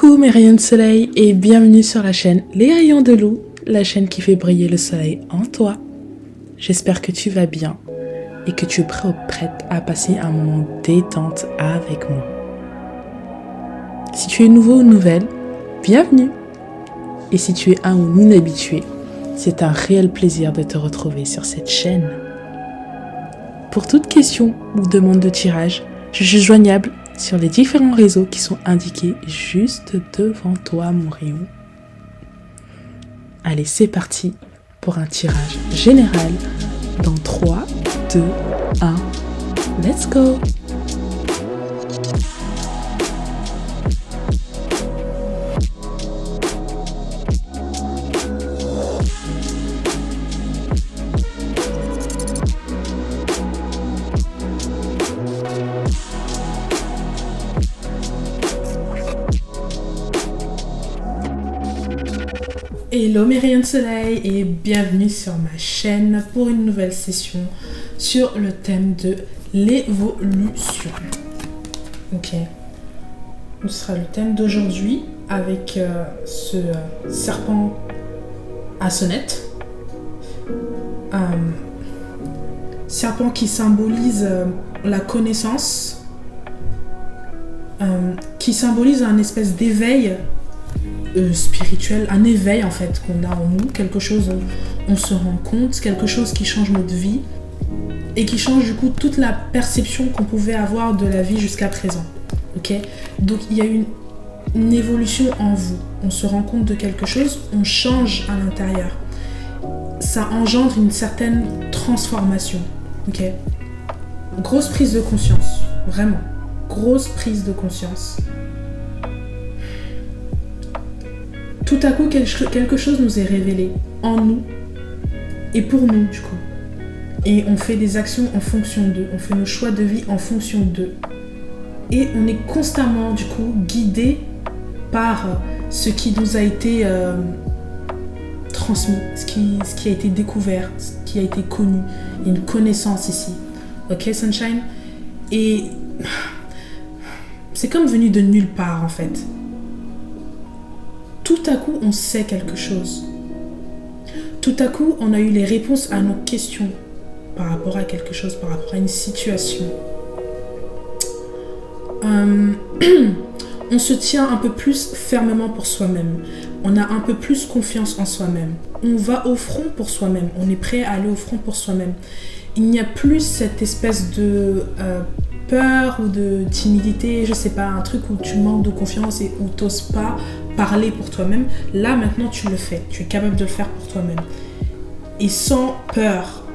Coucou mes rayons de soleil et bienvenue sur la chaîne Les Rayons de Lou, la chaîne qui fait briller le soleil en toi. J'espère que tu vas bien et que tu es prêt ou prête à passer un moment détente avec moi. Si tu es nouveau ou nouvelle, bienvenue. Et si tu es un ou une habituée, c'est un réel plaisir de te retrouver sur cette chaîne. Pour toute question ou demande de tirage, je suis joignable sur les différents réseaux qui sont indiqués juste devant toi, mon rayon. Allez, c'est parti pour un tirage général dans 3, 2, 1, let's go! Hello mes rayons de soleil et bienvenue sur ma chaîne pour une nouvelle session sur le thème de l'évolution. Ok, ce sera le thème d'aujourd'hui avec ce serpent à sonnette. Serpent qui symbolise la connaissance, qui symbolise un espèce d'éveil spirituel, un éveil en fait qu'on a en nous, quelque chose on se rend compte, quelque chose qui change notre vie et qui change du coup toute la perception qu'on pouvait avoir de la vie jusqu'à présent. Ok, donc il y a une évolution en vous, on se rend compte de quelque chose, on change à l'intérieur, ça engendre une certaine transformation. Ok, grosse prise de conscience, vraiment grosse prise de conscience. Tout à coup, quelque chose nous est révélé en nous et pour nous, du coup. Et on fait des actions en fonction d'eux. On fait nos choix de vie en fonction d'eux. Et on est constamment, du coup, guidé par ce qui nous a été transmis, ce qui a été découvert, ce qui a été connu. Il y a une connaissance ici. Ok, Sunshine? Et c'est comme venu de nulle part, en fait. Tout à coup, on sait quelque chose. Tout à coup, on a eu les réponses à nos questions par rapport à quelque chose, par rapport à une situation. On se tient un peu plus fermement pour soi-même. On a un peu plus confiance en soi-même. On va au front pour soi-même. On est prêt à aller au front pour soi-même. Il n'y a plus cette espèce de peur ou de timidité, je sais pas, un truc où tu manques de confiance et où tu n'oses pas parler pour toi-même. Là, maintenant, tu le fais. Tu es capable de le faire pour toi-même. Et sans peur,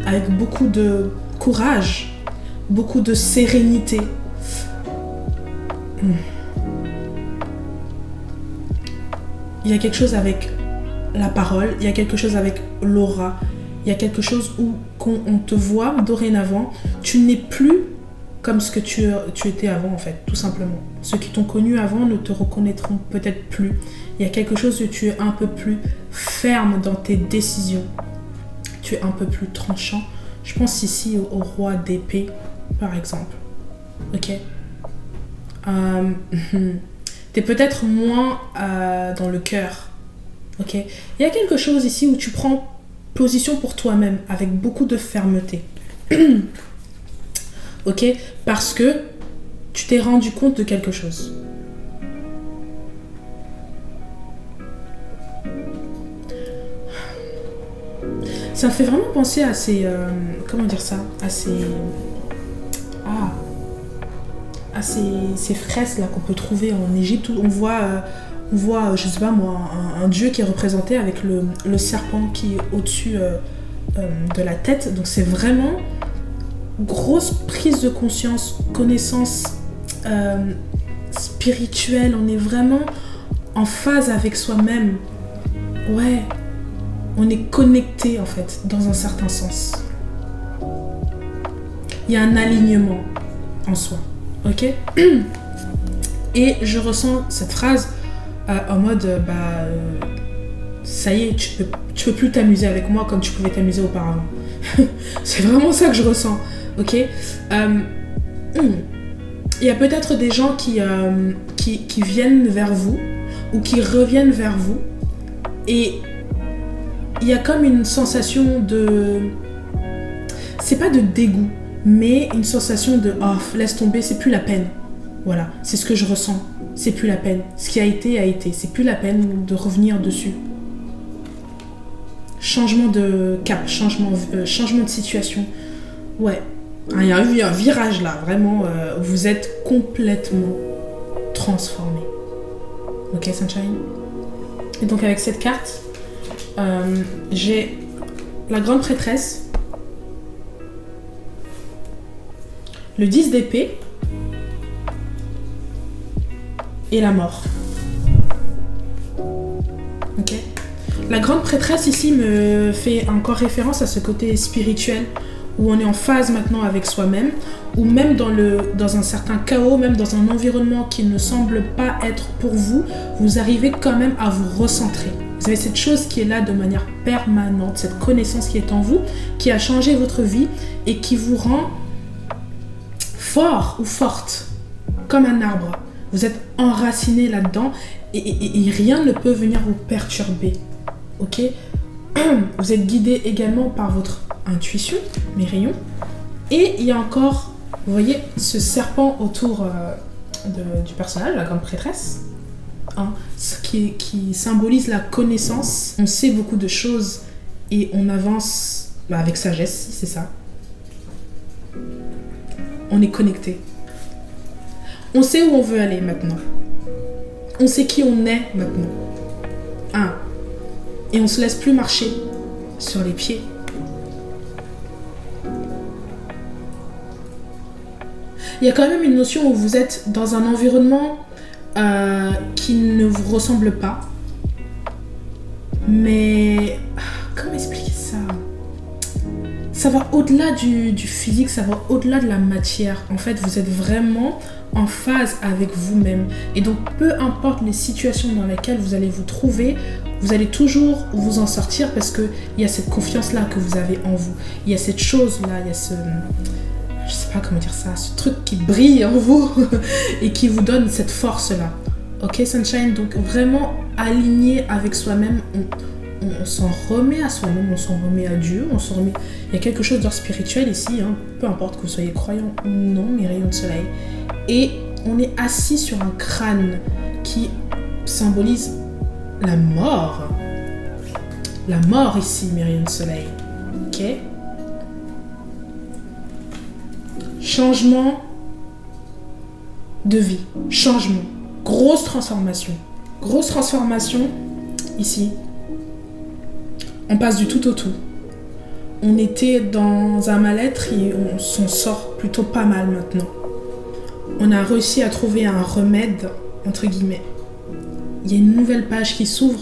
avec beaucoup de courage, beaucoup de sérénité. Il y a quelque chose avec la parole, il y a quelque chose avec l'aura, il y a quelque chose où, quand on te voit dorénavant, tu n'es plus comme ce que tu étais avant, en fait, tout simplement. Ceux qui t'ont connu avant ne te reconnaîtront peut-être plus. Il y a quelque chose où tu es un peu plus ferme dans tes décisions. Tu es un peu plus tranchant. Je pense ici au roi d'épée, par exemple. Ok. T'es peut-être moins dans le cœur. Ok. Il y a quelque chose ici où tu prends position pour toi-même avec beaucoup de fermeté. Ok, parce que tu t'es rendu compte de quelque chose. Ça me fait vraiment penser à ces... comment dire ça? À ces fresques là qu'on peut trouver en Égypte où on voit, je sais pas moi, un dieu qui est représenté avec le serpent qui est au-dessus de la tête. Donc c'est vraiment... grosse prise de conscience, connaissance spirituelle, on est vraiment en phase avec soi-même. Ouais, on est connecté en fait, dans un certain sens. Il y a un alignement en soi, ok? Et je ressens cette phrase en mode, ça y est, tu peux plus t'amuser avec moi comme tu pouvais t'amuser auparavant. C'est vraiment ça que je ressens. Ok, Il y a peut-être des gens qui viennent vers vous ou qui reviennent vers vous et il y a comme une sensation de... C'est pas de dégoût, mais une sensation de « oh, laisse tomber, c'est plus la peine ». Voilà, c'est ce que je ressens. C'est plus la peine. Ce qui a été. C'est plus la peine de revenir dessus. Changement de cap, changement de situation. Ouais, il y a eu un virage là, vraiment. Vous êtes complètement transformé. Ok, Sunshine? Et donc avec cette carte, j'ai la grande prêtresse, le 10 d'épée et la mort. Ok. La grande prêtresse ici me fait encore référence à ce côté spirituel où on est en phase maintenant avec soi-même, ou même dans un certain chaos, même dans un environnement qui ne semble pas être pour vous, vous arrivez quand même à vous recentrer. Vous avez cette chose qui est là de manière permanente, cette connaissance qui est en vous, qui a changé votre vie et qui vous rend fort ou forte, comme un arbre. Vous êtes enraciné là-dedans et rien ne peut venir vous perturber. Ok? Vous êtes guidé également par votre intuition, mes rayons. Et il y a encore, vous voyez, ce serpent autour du personnage, la grande prêtresse, hein, qui symbolise la connaissance. On sait beaucoup de choses et on avance avec sagesse, c'est ça. On est connecté. On sait où on veut aller maintenant. On sait qui on est maintenant. Hein. Et on se laisse plus marcher sur les pieds. Il y a quand même une notion où vous êtes dans un environnement qui ne vous ressemble pas. Mais comment expliquer ça? Ça va au-delà du physique, ça va au-delà de la matière. En fait, vous êtes vraiment en phase avec vous-même. Et donc, peu importe les situations dans lesquelles vous allez vous trouver, vous allez toujours vous en sortir parce qu'il y a cette confiance-là que vous avez en vous. Il y a cette chose-là, il y a ce... Je sais pas comment dire ça, ce truc qui brille en vous et qui vous donne cette force-là. Ok, Sunshine? Donc, vraiment aligné avec soi-même, on s'en remet à soi-même, on s'en remet à Dieu, on s'en remet... Il y a quelque chose d'ordre spirituel ici, hein, peu importe que vous soyez croyant ou non, mes rayons de soleil. Et on est assis sur un crâne qui symbolise la mort. La mort ici, mes rayons de soleil. Ok? Changement de vie. Changement. Grosse transformation. Grosse transformation ici. On passe du tout au tout. On était dans un mal-être et on s'en sort plutôt pas mal maintenant. On a réussi à trouver un remède, entre guillemets. Il y a une nouvelle page qui s'ouvre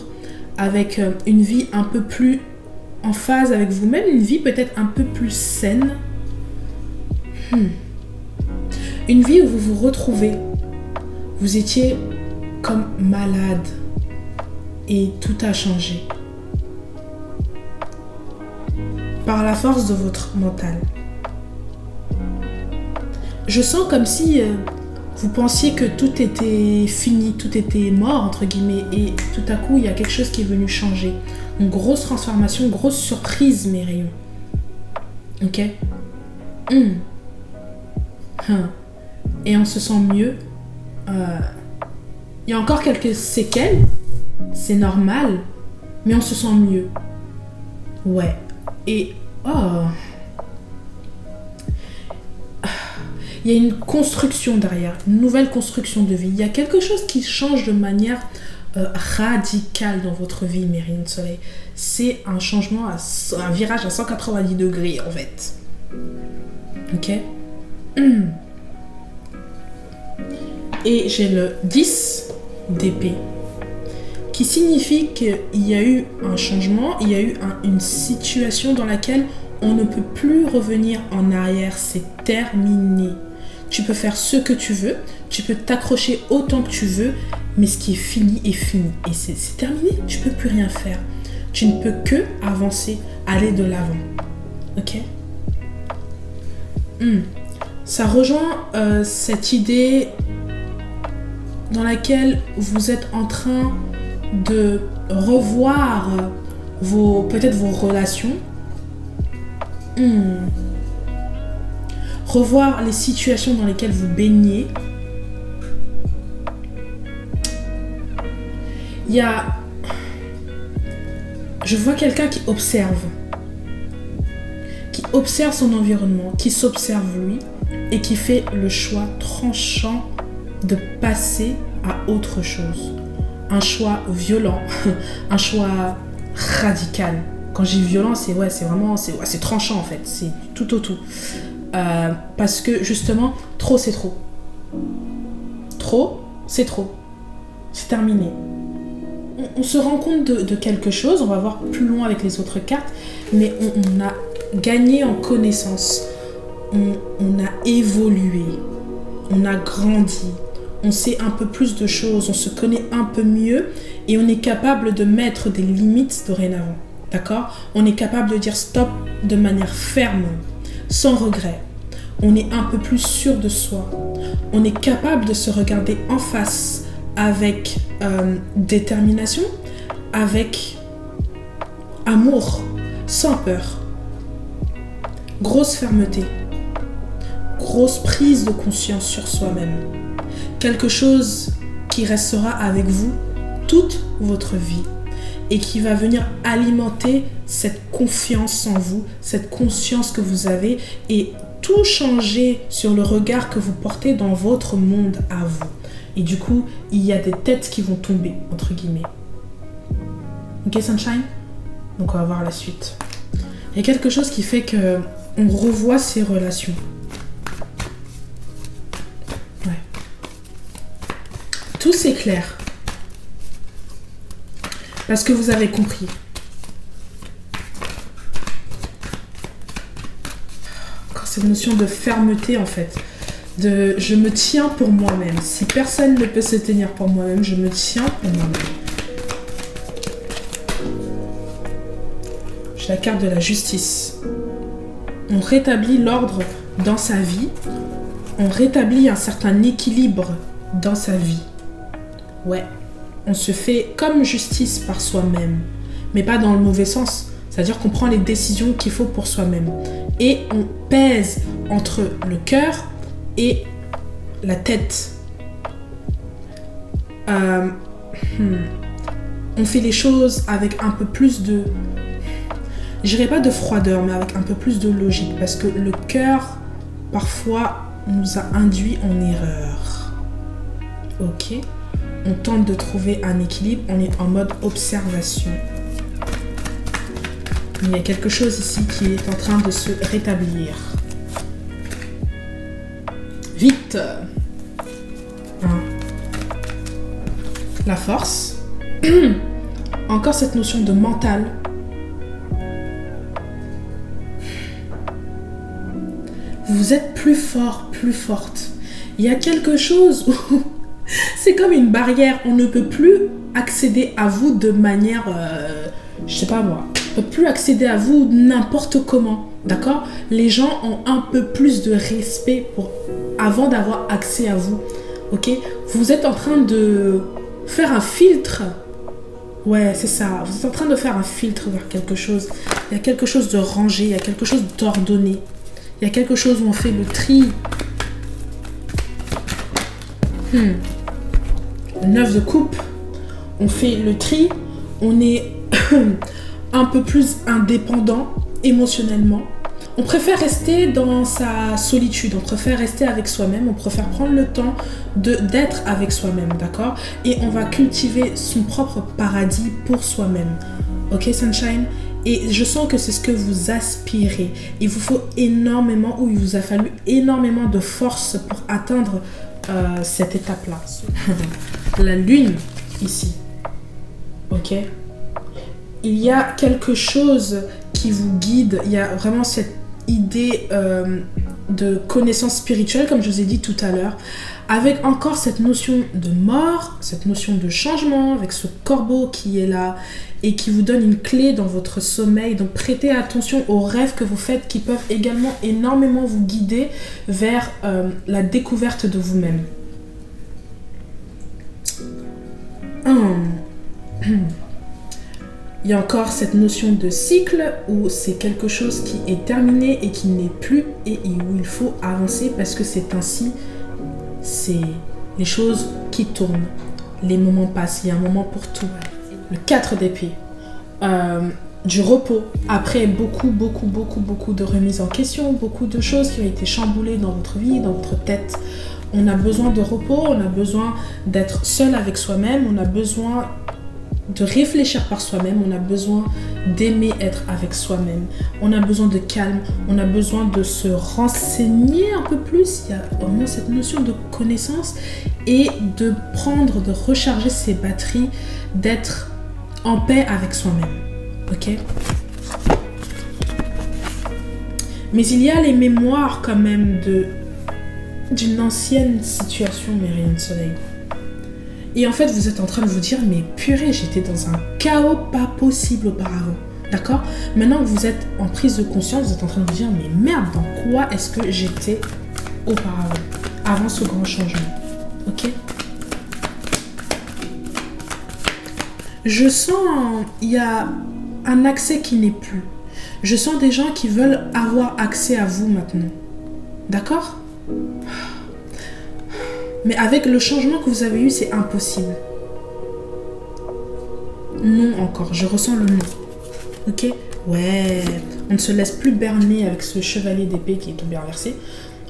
avec une vie un peu plus en phase avec vous-même, une vie peut-être un peu plus saine. Une vie où vous vous retrouvez. Vous étiez comme malade et tout a changé. Par la force de votre mental. Je sens comme si vous pensiez que tout était fini, tout était mort, entre guillemets, et tout à coup, il y a quelque chose qui est venu changer. Une grosse transformation, grosse surprise, mes rayons. Ok? Et on se sent mieux. Il y a encore quelques séquelles, c'est normal, mais on se sent mieux. Ouais. Et il y a une construction derrière, une nouvelle construction de vie. Il y a quelque chose qui change de manière radicale dans votre vie, mes rayons de soleil. C'est un changement, un virage à 190 degrés en fait. Ok? Et j'ai le 10 d'épée qui signifie qu'il y a eu un changement, il y a eu une situation dans laquelle on ne peut plus revenir en arrière, c'est terminé. Tu peux faire ce que tu veux, tu peux t'accrocher autant que tu veux, mais ce qui est fini est fini. Et c'est terminé, tu ne peux plus rien faire. Tu ne peux que avancer, aller de l'avant. Ok? Ça rejoint cette idée dans laquelle vous êtes en train de revoir peut-être vos relations, revoir les situations dans lesquelles vous baignez. Je vois quelqu'un qui observe son environnement, qui s'observe lui et qui fait le choix tranchant de passer à autre chose. Un choix violent, un choix radical. Quand je dis violent, c'est tranchant en fait, c'est tout au tout. Parce que justement, trop c'est trop. Trop, c'est trop. C'est terminé. On se rend compte de quelque chose, on va voir plus loin avec les autres cartes, mais on a gagné en connaissance, on a évolué, on a grandi, on sait un peu plus de choses, on se connaît un peu mieux et on est capable de mettre des limites dorénavant, d'accord ? On est capable de dire stop de manière ferme, sans regret. On est un peu plus sûr de soi. On est capable de se regarder en face avec détermination, avec amour, sans peur. Grosse fermeté, grosse prise de conscience sur soi-même. Quelque chose qui restera avec vous toute votre vie et qui va venir alimenter cette confiance en vous, cette conscience que vous avez et tout changer sur le regard que vous portez dans votre monde à vous. Et du coup, il y a des têtes qui vont tomber, entre guillemets. Ok, Sunshine ? Donc on va voir la suite. Il y a quelque chose qui fait que on revoit ses relations. Ouais. Tout s'éclaire. Parce que vous avez compris. Quand cette notion de fermeté, en fait, de je me tiens pour moi-même. Si personne ne peut se tenir pour moi-même, je me tiens pour moi-même. J'ai la carte de la justice. On rétablit l'ordre dans sa vie. On rétablit un certain équilibre dans sa vie. Ouais. On se fait comme justice par soi-même, mais pas dans le mauvais sens. C'est-à-dire qu'on prend les décisions qu'il faut pour soi-même. Et on pèse entre le cœur et la tête. On fait les choses avec un peu plus de... Je dirais pas de froideur, mais avec un peu plus de logique. Parce que le cœur, parfois, nous a induit en erreur. Ok ? On tente de trouver un équilibre, on est en mode observation. Il y a quelque chose ici qui est en train de se rétablir. Vite. La force. Encore cette notion de mental. Vous êtes plus fort, plus forte. Il y a quelque chose où... C'est comme une barrière. On ne peut plus accéder à vous de manière... je sais pas moi. On ne peut plus accéder à vous n'importe comment. D'accord ? Les gens ont un peu plus de respect avant d'avoir accès à vous. Ok ? Vous êtes en train de faire un filtre. Ouais, c'est ça. Vous êtes en train de faire un filtre vers quelque chose. Il y a quelque chose de rangé. Il y a quelque chose d'ordonné. Il y a quelque chose où on fait le tri. 9 de coupe, on fait le tri, on est un peu plus indépendant émotionnellement. On préfère rester dans sa solitude, on préfère rester avec soi-même, on préfère prendre le temps d'être avec soi-même, d'accord ? Et on va cultiver son propre paradis pour soi-même. Ok, Sunshine ? Et je sens que c'est ce que vous aspirez. Il vous faut énormément, ou il vous a fallu énormément de force pour atteindre cette étape-là. La lune, ici. Ok ? Il y a quelque chose qui vous guide. Il y a vraiment cette idée de connaissances spirituelles, comme je vous ai dit tout à l'heure, avec encore cette notion de mort, cette notion de changement, avec ce corbeau qui est là et qui vous donne une clé dans votre sommeil. Donc prêtez attention aux rêves que vous faites qui peuvent également énormément vous guider vers la découverte de vous-même. Il y a encore cette notion de cycle où c'est quelque chose qui est terminé et qui n'est plus et où il faut avancer parce que c'est ainsi, c'est les choses qui tournent. Les moments passent, il y a un moment pour tout. Le 4 d'épée, du repos. Après beaucoup de remises en question, beaucoup de choses qui ont été chamboulées dans votre vie, dans votre tête. On a besoin de repos, on a besoin d'être seul avec soi-même, on a besoin de réfléchir par soi-même, on a besoin d'aimer être avec soi-même, on a besoin de calme, on a besoin de se renseigner un peu plus, il y a vraiment cette notion de connaissance et de prendre, de recharger ses batteries, d'être en paix avec soi-même, ok? Mais il y a les mémoires quand même d'une ancienne situation, mes rayons de soleil. Et en fait, vous êtes en train de vous dire, mais purée, j'étais dans un chaos pas possible auparavant. D'accord? Maintenant que vous êtes en prise de conscience, vous êtes en train de vous dire, mais merde, dans quoi est-ce que j'étais auparavant, avant ce grand changement? Ok? Je sens, il y a un accès qui n'est plus. Je sens des gens qui veulent avoir accès à vous maintenant. D'accord? Mais avec le changement que vous avez eu, c'est impossible. Non encore, je ressens le non. Ok? Ouais, on ne se laisse plus berner avec ce chevalier d'épée qui est tombé inversé.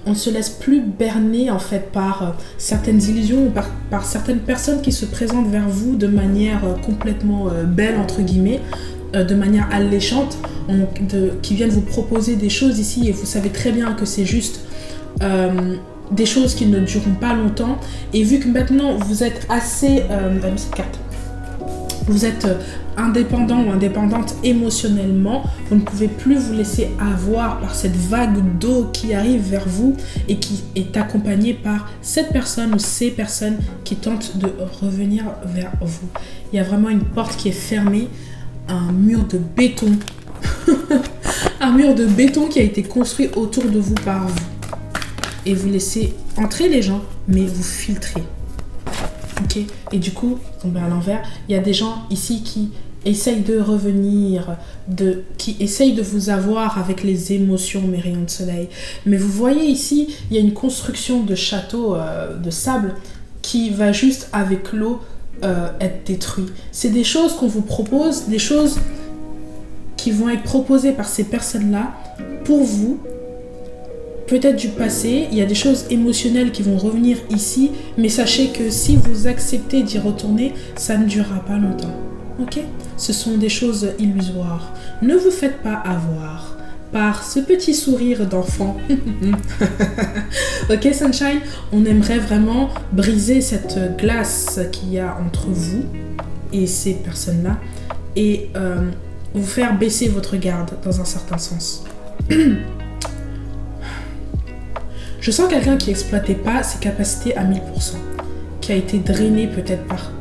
On ne se laisse plus berner en fait par certaines illusions ou par certaines personnes qui se présentent vers vous de manière complètement belle entre guillemets, de manière alléchante, qui viennent vous proposer des choses ici et vous savez très bien que c'est juste des choses qui ne dureront pas longtemps. Et vu que maintenant vous êtes assez cette carte, vous êtes indépendant ou indépendante émotionnellement, vous ne pouvez plus vous laisser avoir par cette vague d'eau qui arrive vers vous et qui est accompagnée par cette personne ou ces personnes qui tentent de revenir vers vous. Il y a vraiment une porte qui est fermée, un mur de béton un mur de béton qui a été construit autour de vous par vous. Et vous laissez entrer les gens, mais vous filtrez. Ok? Et du coup, tombé à l'envers, il y a des gens ici qui essayent de revenir, qui essayent de vous avoir avec les émotions, mes rayons de soleil. Mais vous voyez ici, il y a une construction de château de sable qui va juste avec l'eau être détruit. C'est des choses qu'on vous propose, des choses qui vont être proposées par ces personnes-là pour vous. Peut-être du passé, il y a des choses émotionnelles qui vont revenir ici, mais sachez que si vous acceptez d'y retourner, ça ne durera pas longtemps. Ok? Ce sont des choses illusoires. Ne vous faites pas avoir par ce petit sourire d'enfant. Ok, Sunshine? On aimerait vraiment briser cette glace qu'il y a entre vous et ces personnes-là et vous faire baisser votre garde dans un certain sens. Je sens quelqu'un qui n'exploitait pas ses capacités à 1000%, qui a été drainé peut-être par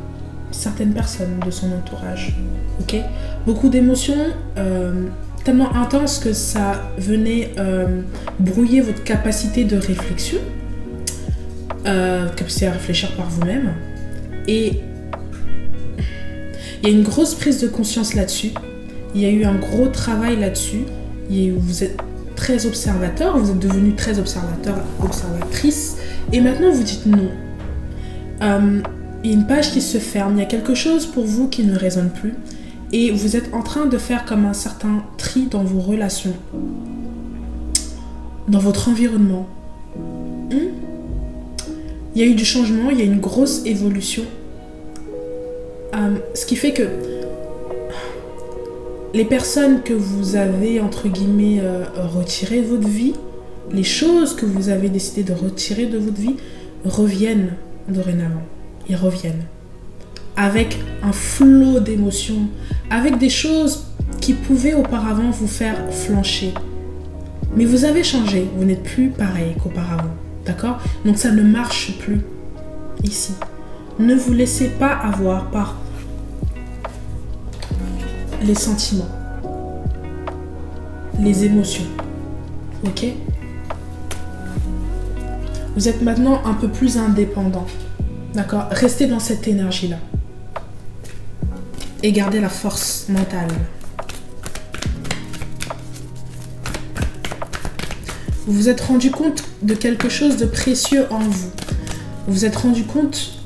certaines personnes de son entourage. Ok? Beaucoup d'émotions tellement intenses que ça venait brouiller votre capacité de réflexion, capacité à réfléchir par vous-même. Et il y a une grosse prise de conscience là-dessus. Il y a eu un gros travail là-dessus. Vous êtes très observateur, vous êtes devenu très observateur, observatrice, et maintenant vous dites non. Il y a une page qui se ferme, il y a quelque chose pour vous qui ne résonne plus, et vous êtes en train de faire comme un certain tri dans vos relations, dans votre environnement. Il y a eu du changement, il y a une grosse évolution, ce qui fait que les personnes que vous avez, entre guillemets, retirées de votre vie, les choses que vous avez décidé de retirer de votre vie, reviennent dorénavant. Ils reviennent. Avec un flot d'émotions, avec des choses qui pouvaient auparavant vous faire flancher. Mais vous avez changé, vous n'êtes plus pareil qu'auparavant. D'accord? Donc ça ne marche plus ici. Ne vous laissez pas avoir par les sentiments, les émotions. Ok? Vous êtes maintenant un peu plus indépendant. D'accord? Restez dans cette énergie-là. Et gardez la force mentale. Vous vous êtes rendu compte de quelque chose de précieux en vous. Vous vous êtes rendu compte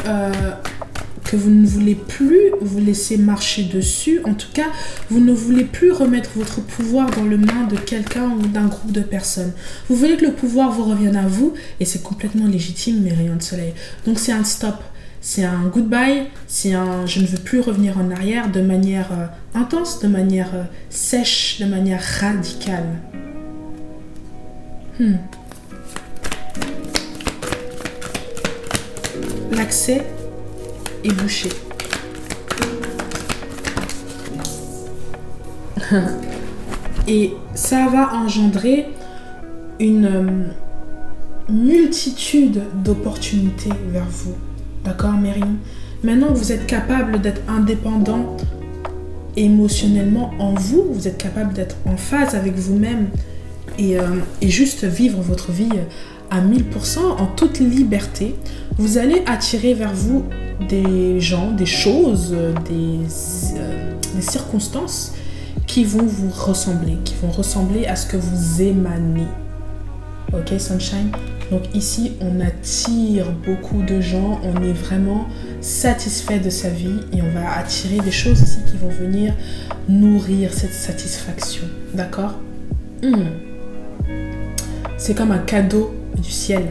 que vous ne voulez plus vous laisser marcher dessus. En tout cas, vous ne voulez plus remettre votre pouvoir dans les mains de quelqu'un ou d'un groupe de personnes. Vous voulez que le pouvoir vous revienne à vous et c'est complètement légitime, mes rayons de soleil. Donc c'est un stop, c'est un goodbye, c'est un je ne veux plus revenir en arrière de manière intense, de manière sèche, de manière radicale. L'accès est bouché. Et ça va engendrer une multitude d'opportunités vers vous. D'accord, Mérion? Maintenant que vous êtes capable d'être indépendant émotionnellement en vous, vous êtes capable d'être en phase avec vous-même et juste vivre votre vie à 1000% en toute liberté, vous allez attirer vers vous des gens, des choses, des circonstances qui vont vous ressembler, qui vont ressembler à ce que vous émanez. Ok, Sunshine? Donc ici, on attire beaucoup de gens, on est vraiment satisfait de sa vie et on va attirer des choses ici qui vont venir nourrir cette satisfaction. D'accord? C'est comme un cadeau du ciel.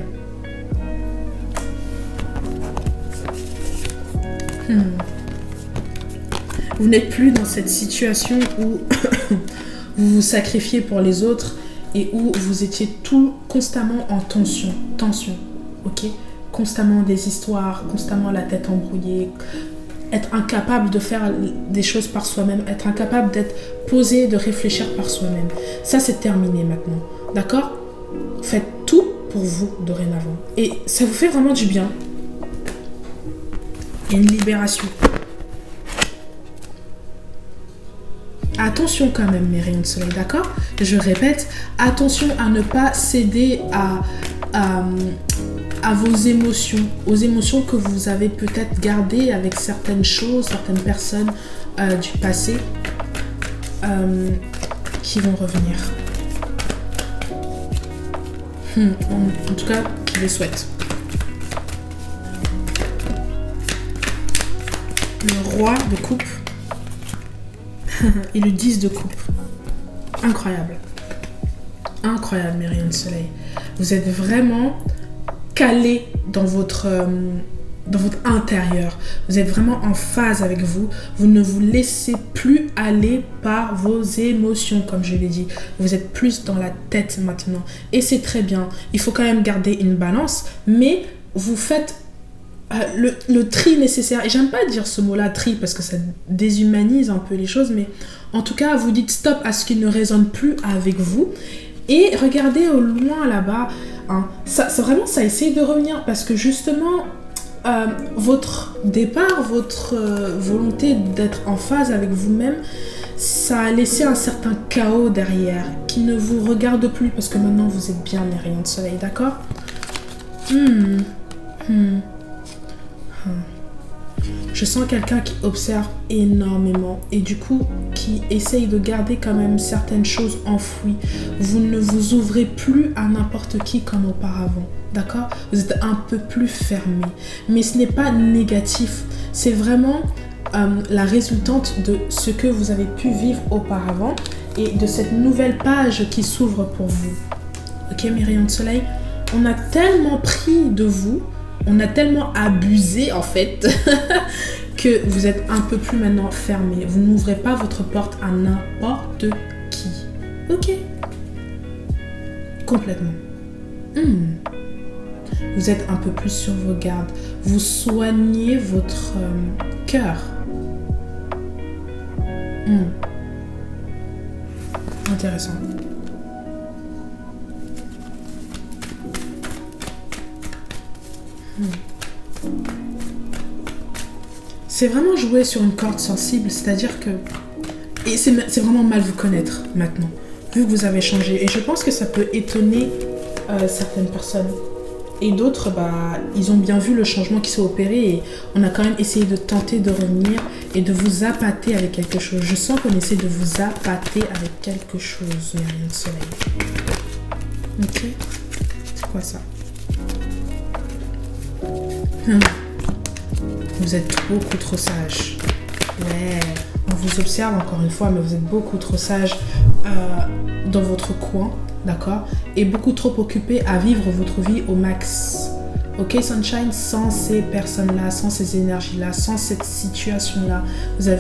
Vous n'êtes plus dans cette situation où vous vous sacrifiez pour les autres et où vous étiez constamment en tension, ok? Constamment des histoires, constamment la tête embrouillée, être incapable de faire des choses par soi-même, être incapable d'être posé, de réfléchir par soi-même. Ça, c'est terminé maintenant, d'accord? Faites tout pour vous dorénavant. Et ça vous fait vraiment du bien. Il y a une libération. Attention quand même, mes rayons de soleil, d'accord? Je répète, attention à ne pas céder à vos émotions, aux émotions que vous avez peut-être gardées avec certaines choses, certaines personnes du passé qui vont revenir. En tout cas, je les souhaite. Le roi de coupe et le 10 de coupe. Incroyable. Incroyable, mes rayons de soleil. Vous êtes vraiment calé dans votre intérieur. Vous êtes vraiment en phase avec vous. Vous ne vous laissez plus aller par vos émotions, comme je l'ai dit. Vous êtes plus dans la tête maintenant. Et c'est très bien. Il faut quand même garder une balance, mais vous faites le tri nécessaire. Et j'aime pas dire ce mot-là, tri, parce que ça déshumanise un peu les choses, mais en tout cas, vous dites stop à ce qui ne résonne plus avec vous. Et regardez au loin là-bas, hein, ça essaye de revenir, parce que justement, votre départ, votre volonté d'être en phase avec vous-même, ça a laissé un certain chaos derrière, qui ne vous regarde plus, parce que maintenant vous êtes bien, les rayons de soleil, d'accord? Je sens quelqu'un qui observe énormément et du coup qui essaye de garder quand même certaines choses enfouies. Vous ne vous ouvrez plus à n'importe qui comme auparavant, d'accord? Vous êtes un peu plus fermé, mais ce n'est pas négatif, c'est vraiment la résultante de ce que vous avez pu vivre auparavant et de cette nouvelle page qui s'ouvre pour vous. Ok, mes rayons de soleil? On a tellement pris de vous, on a tellement abusé en fait que vous êtes un peu plus maintenant fermé. Vous n'ouvrez pas votre porte à n'importe qui. Ok. Complètement. Vous êtes un peu plus sur vos gardes. Vous soignez votre cœur. Intéressant. C'est vraiment jouer sur une corde sensible, c'est-à-dire que... Et c'est vraiment mal vous connaître maintenant, vu que vous avez changé. Et je pense que ça peut étonner certaines personnes. Et d'autres, ils ont bien vu le changement qui s'est opéré et on a quand même essayé de tenter de revenir et de vous appâter avec quelque chose. Je sens qu'on essaie de vous appâter avec quelque chose, Myriam Soleil. Ok? C'est quoi ça? Vous êtes beaucoup trop sage. Ouais, on vous observe encore une fois, mais vous êtes beaucoup trop sage dans votre coin, d'accord? Et beaucoup trop occupé à vivre votre vie au max. Ok, Sunshine, sans ces personnes-là, sans ces énergies-là, sans cette situation-là, vous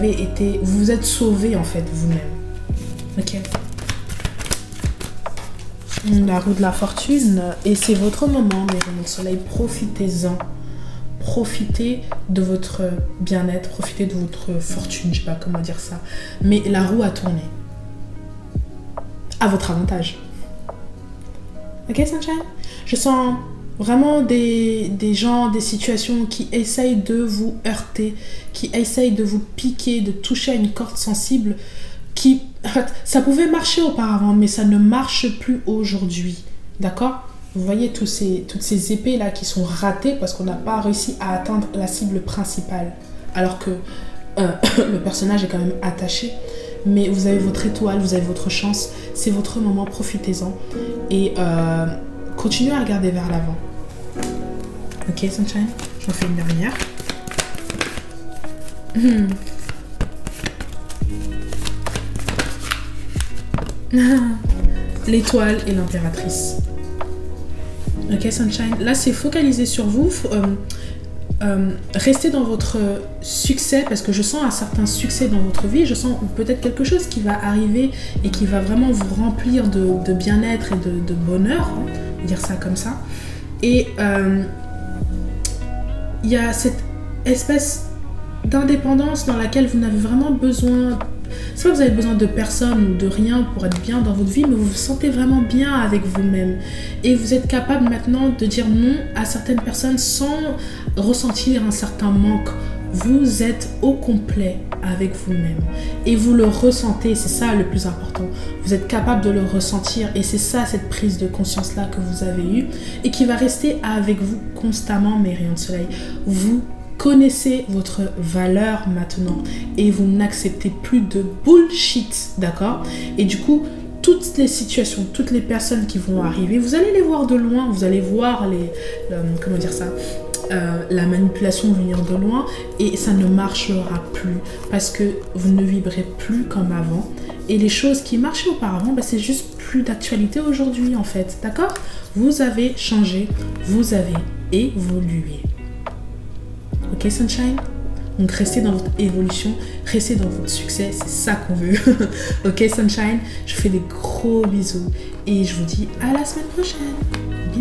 vous êtes sauvé en fait vous-même. Ok? La roue de la fortune, et c'est votre moment, mes rayons de soleil, profitez-en. Profitez de votre bien-être, profitez de votre fortune, je sais pas comment dire ça. Mais la roue a tourné. À votre avantage. Ok, Sunshine? Je sens vraiment des gens, des situations qui essayent de vous heurter, qui essayent de vous piquer, de toucher à une corde sensible qui... Ça pouvait marcher auparavant, mais ça ne marche plus aujourd'hui. D'accord? Vous voyez toutes ces épées là qui sont ratées parce qu'on n'a pas réussi à atteindre la cible principale. Alors que le personnage est quand même attaché. Mais vous avez votre étoile, vous avez votre chance. C'est votre moment, profitez-en. Et continuez à regarder vers l'avant. Ok, Sunshine? J'en fais une dernière. L'étoile et l'impératrice. Ok, Sunshine. Là, c'est focalisé sur vous. Restez dans votre succès parce que je sens un certain succès dans votre vie. Je sens peut-être quelque chose qui va arriver et qui va vraiment vous remplir de bien-être et de bonheur. Dire ça comme ça. Et il y a cette espèce d'indépendance dans laquelle vous n'avez vraiment besoin... C'est pas que vous avez besoin de personne ou de rien pour être bien dans votre vie, mais vous vous sentez vraiment bien avec vous-même. Et vous êtes capable maintenant de dire non à certaines personnes sans ressentir un certain manque. Vous êtes au complet avec vous-même. Et vous le ressentez, c'est ça le plus important. Vous êtes capable de le ressentir et c'est ça cette prise de conscience-là que vous avez eue et qui va rester avec vous constamment, mes rayons de soleil. Vous connaissez votre valeur maintenant et vous n'acceptez plus de bullshit, d'accord? Et du coup, toutes les situations, toutes les personnes qui vont arriver, vous allez les voir de loin, vous allez voir la manipulation venir de loin et ça ne marchera plus parce que vous ne vibrez plus comme avant et les choses qui marchaient auparavant, c'est juste plus d'actualité aujourd'hui en fait, d'accord? Vous avez changé, vous avez évolué. Ok, Sunshine? Donc restez dans votre évolution, restez dans votre succès, c'est ça qu'on veut. Ok, Sunshine? Je vous fais des gros bisous et je vous dis à la semaine prochaine. Bisous.